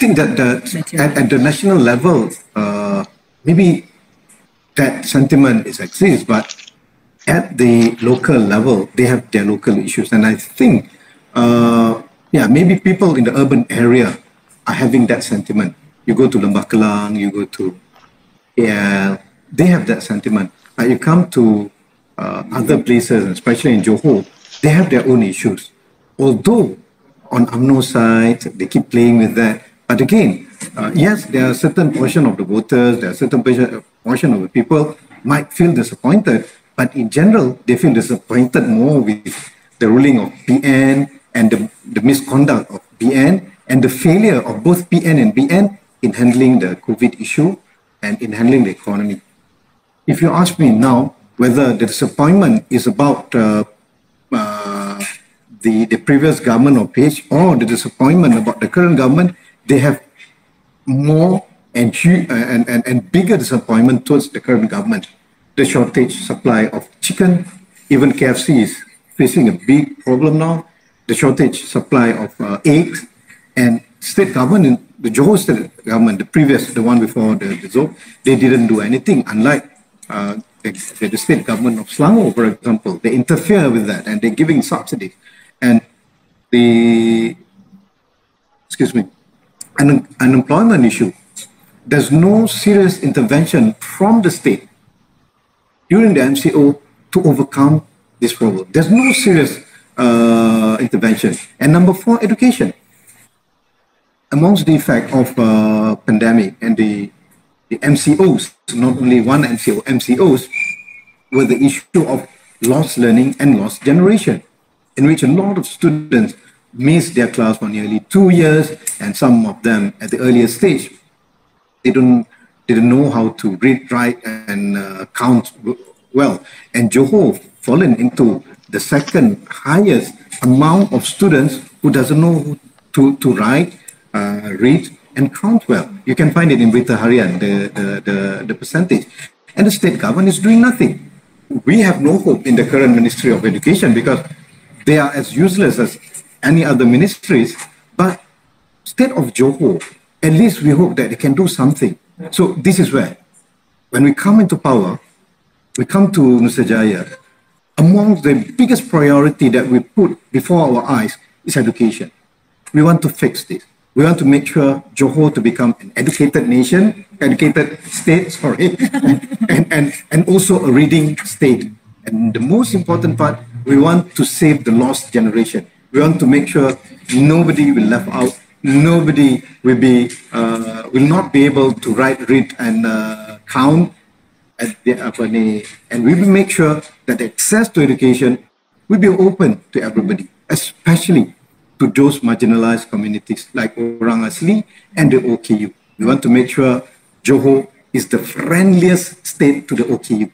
think that at the national level, maybe that sentiment exists, but at the local level, they have their local issues. And I think, yeah, maybe people in the urban area are having that sentiment. You go to Lembah Kelang, you go to AL, they have that sentiment. You come to other places, especially in Johor, they have their own issues. Although on UMNO side, they keep playing with that. But again, yes, there are a certain portion of the voters, there are a certain portion of the people might feel disappointed, but in general, they feel disappointed more with the ruling of PN and the misconduct of PN and the failure of both PN and BN in handling the COVID issue and in handling the economy. If you ask me now whether the disappointment is about the previous government of PH or the disappointment about the current government, they have more and bigger disappointment towards the current government. The shortage supply of chicken, even KFC is facing a big problem now. The shortage supply of eggs, and state government, the Johor state government, the one before the Zog, they didn't do anything. Unlike the state government of Selangor, for example, they interfere with that and they're giving subsidies. And the unemployment issue, there's no serious intervention from the state during the MCO to overcome this problem. There's no serious intervention. And number 4, education. Amongst the effect of pandemic and the MCOs, not only one MCO, MCOs, were the issue of lost learning and lost generation, in which a lot of students missed their class for nearly 2 years, and some of them at the earliest stage, they didn't know how to read, write, and count well. And Johor fallen into the second highest amount of students who doesn't know to write, read, and count well. You can find it in Berita Harian, the percentage. And the state government is doing nothing. We have no hope in the current Ministry of Education because they are as useless as any other ministries. But state of Johor, at least we hope that they can do something. So this is where, when we come into power, we come to Nusajaya, among the biggest priority that we put before our eyes is education. We want to fix this. We want to make sure Johor to become an educated nation, educated state, sorry, and also a reading state. And the most important part, we want to save the lost generation. We want to make sure nobody will left out, nobody will not be able to write, read, and count. And we will make sure that access to education will be open to everybody, especially to those marginalized communities like Orang Asli and the OKU. We want to make sure Johor is the friendliest state to the OKU.